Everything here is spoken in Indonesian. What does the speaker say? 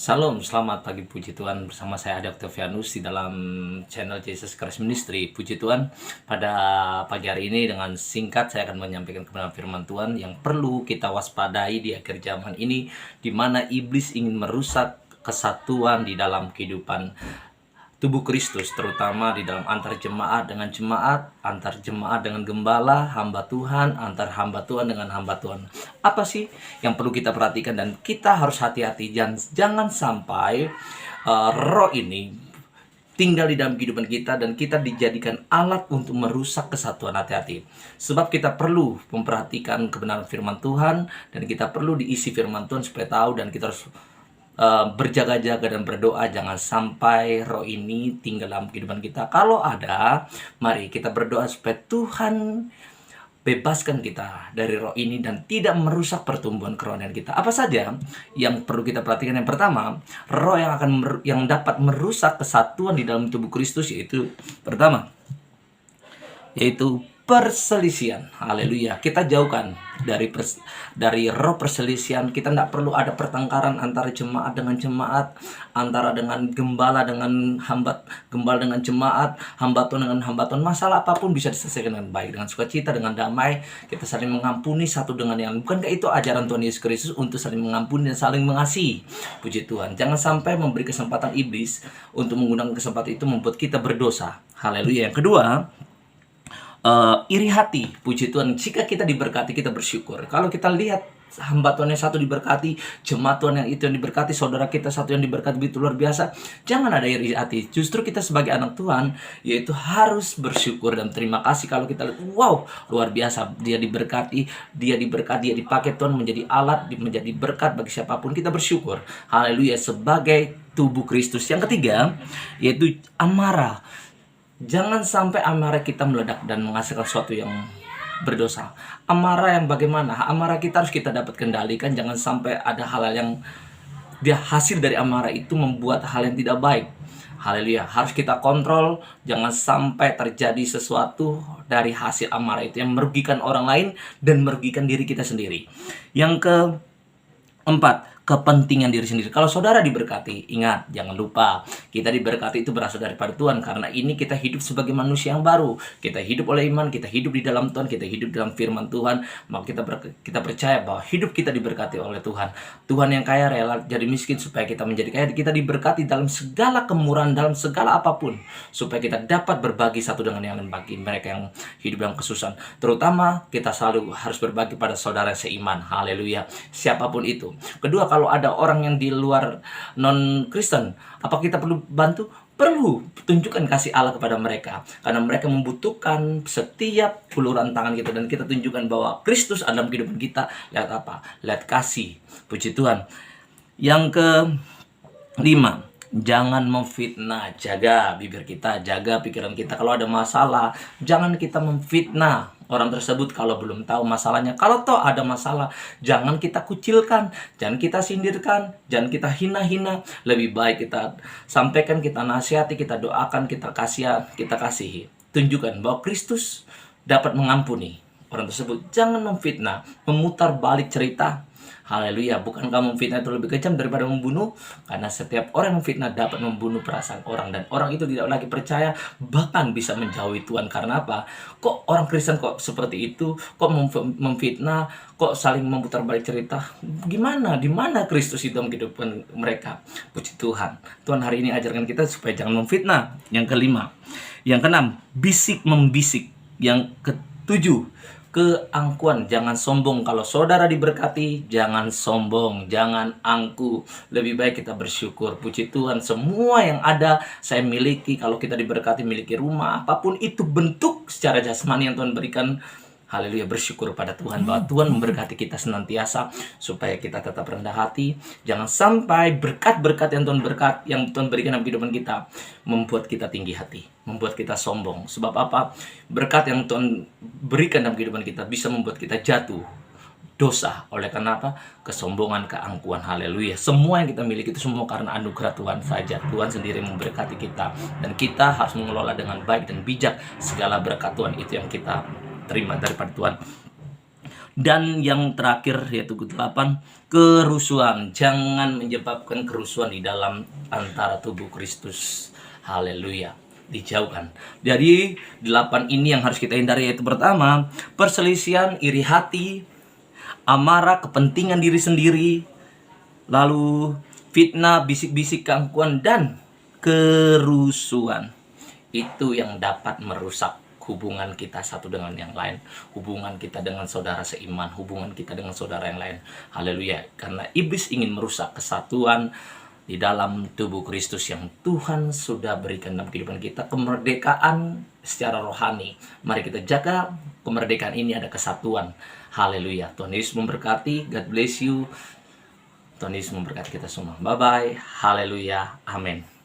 Salam, selamat pagi puji Tuhan. Bersama saya Adi Octavianus di dalam channel Jesus Christ Ministry. Puji Tuhan, pada pagi hari ini dengan singkat saya akan menyampaikan kebenaran firman Tuhan yang perlu kita waspadai di akhir zaman ini, di mana iblis ingin merusak kesatuan di dalam kehidupan tubuh Kristus, terutama di dalam antar jemaat dengan jemaat, antar jemaat dengan gembala, hamba Tuhan, antar hamba Tuhan dengan hamba Tuhan. Apa sih yang perlu kita perhatikan dan kita harus hati-hati, jangan sampai roh ini tinggal di dalam kehidupan kita dan kita dijadikan alat untuk merusak kesatuan. Hati-hati, sebab kita perlu memperhatikan kebenaran firman Tuhan dan kita perlu diisi firman Tuhan supaya tahu, dan kita harus berjaga-jaga dan berdoa jangan sampai roh ini tinggal dalam kehidupan kita. Kalau ada, mari kita berdoa supaya Tuhan bebaskan kita dari roh ini dan tidak merusak pertumbuhan kerohanian kita. Apa saja yang perlu kita perhatikan? Yang pertama, roh yang dapat merusak kesatuan di dalam tubuh Kristus yaitu perselisihan. Haleluya. Kita jauhkan dari roh perselisihan. Kita tidak perlu ada pertengkaran antara jemaat dengan jemaat, antara dengan gembala dengan gembala dengan jemaat, hamba Tuhan dengan hamba Tuhan. Masalah apapun bisa diselesaikan dengan baik, dengan sukacita, dengan damai. Kita saling mengampuni satu dengan yang lain. Bukankah itu ajaran Tuhan Yesus Kristus untuk saling mengampuni dan saling mengasihi? Puji Tuhan. Jangan sampai memberi kesempatan iblis untuk menggunakan kesempatan itu membuat kita berdosa. Haleluya. Yang kedua, iri hati. Puji Tuhan, jika kita diberkati kita bersyukur. Kalau kita lihat hamba Tuhan yang satu diberkati, jemaat Tuhan yang itu yang diberkati, saudara kita satu yang diberkati, begitu luar biasa, jangan ada iri hati. Justru kita sebagai anak Tuhan yaitu harus bersyukur dan terima kasih. Kalau kita lihat, wow, luar biasa, dia diberkati, dia dipakai Tuhan menjadi alat, menjadi berkat bagi siapapun, kita bersyukur. Haleluya, sebagai tubuh Kristus. Yang ketiga yaitu amarah. Jangan sampai amarah kita meledak dan menghasilkan sesuatu yang berdosa. Amarah yang bagaimana? Amarah kita harus kita dapat kendalikan. Jangan sampai ada hal-hal yang dia hasil dari amarah itu membuat hal yang tidak baik. Haleluya. Harus kita kontrol. Jangan sampai terjadi sesuatu dari hasil amarah itu yang merugikan orang lain dan merugikan diri kita sendiri. Yang keempat, kepentingan diri sendiri. Kalau saudara diberkati, ingat, jangan lupa, kita diberkati itu berasal daripada Tuhan. Karena ini kita hidup sebagai manusia yang baru. Kita hidup oleh iman, kita hidup di dalam Tuhan, kita hidup dalam firman Tuhan. Maka kita percaya bahwa hidup kita diberkati oleh Tuhan. Tuhan yang kaya rela jadi miskin supaya kita menjadi kaya. Kita diberkati dalam segala kemurahan, dalam segala apapun, supaya kita dapat berbagi satu dengan yang lain bagi mereka yang hidup dalam kesusahan. Terutama kita selalu harus berbagi pada saudara seiman. Haleluya. Siapapun itu. Kedua, kalau ada orang yang di luar non-Kristen, apa kita perlu bantu? Perlu. Tunjukkan kasih Allah kepada mereka, karena mereka membutuhkan setiap uluran tangan kita, dan kita tunjukkan bahwa Kristus ada dalam kehidupan kita. Lihat apa? Lihat kasih. Puji Tuhan. Yang kelima, jangan memfitnah. Jaga bibir kita, jaga pikiran kita. Kalau ada masalah, jangan kita memfitnah orang tersebut kalau belum tahu masalahnya. Kalau toh ada masalah, jangan kita kucilkan, jangan kita sindirkan, jangan kita hina-hina. Lebih baik kita sampaikan, kita nasihati, kita doakan, kita kasihi. Tunjukkan bahwa Kristus dapat mengampuni orang tersebut. Jangan memfitnah, memutar balik cerita. Haleluya. Bukankah memfitnah itu lebih kejam daripada membunuh? Karena setiap orang yang memfitnah dapat membunuh perasaan orang, dan orang itu tidak lagi percaya, bahkan bisa menjauhi Tuhan. Karena apa? Kok orang Kristen kok seperti itu? Kok memfitnah? Kok saling memutar balik cerita? Gimana? Di mana Kristus itu dalam kehidupan mereka? Puji Tuhan. Tuhan hari ini ajarkan kita supaya jangan memfitnah. Yang kelima. Yang keenam, bisik membisik. Yang ketujuh, keangkuhan. Jangan sombong. Kalau saudara diberkati, jangan sombong, jangan angku. Lebih baik kita bersyukur. Puji Tuhan, semua yang ada saya miliki. Kalau kita diberkati, miliki rumah, apapun itu bentuk secara jasmani yang Tuhan berikan, haleluya, bersyukur pada Tuhan bahwa Tuhan memberkati kita senantiasa supaya kita tetap rendah hati. Jangan sampai berkat-berkat yang Tuhan berikan dalam kehidupan kita membuat kita tinggi hati, membuat kita sombong. Sebab apa? Berkat yang Tuhan berikan dalam kehidupan kita bisa membuat kita jatuh dosa. Oleh karena apa? Kesombongan, keangkuhan. Haleluya. Semua yang kita miliki itu semua karena anugerah Tuhan saja. Tuhan sendiri memberkati kita, dan kita harus mengelola dengan baik dan bijak segala berkat Tuhan itu yang kita terima daripada Tuhan. Dan yang terakhir yaitu ke-8, kerusuhan. Jangan menyebabkan kerusuhan di dalam antara tubuh Kristus. Haleluya. Dijauhkan. Jadi 8 ini yang harus kita hindari, yaitu pertama, perselisihan, iri hati, amarah, kepentingan diri sendiri, lalu fitnah, bisik-bisik, keangkuhan, dan kerusuhan. Itu yang dapat merusak hubungan kita satu dengan yang lain, hubungan kita dengan saudara seiman, hubungan kita dengan saudara yang lain. Haleluya. Karena iblis ingin merusak kesatuan di dalam tubuh Kristus yang Tuhan sudah berikan dalam kehidupan kita, kemerdekaan secara rohani. Mari kita jaga kemerdekaan ini, ada kesatuan. Haleluya. Tuhan Yesus memberkati. God bless you. Tuhan Yesus memberkati kita semua. Bye-bye. Haleluya. Amin.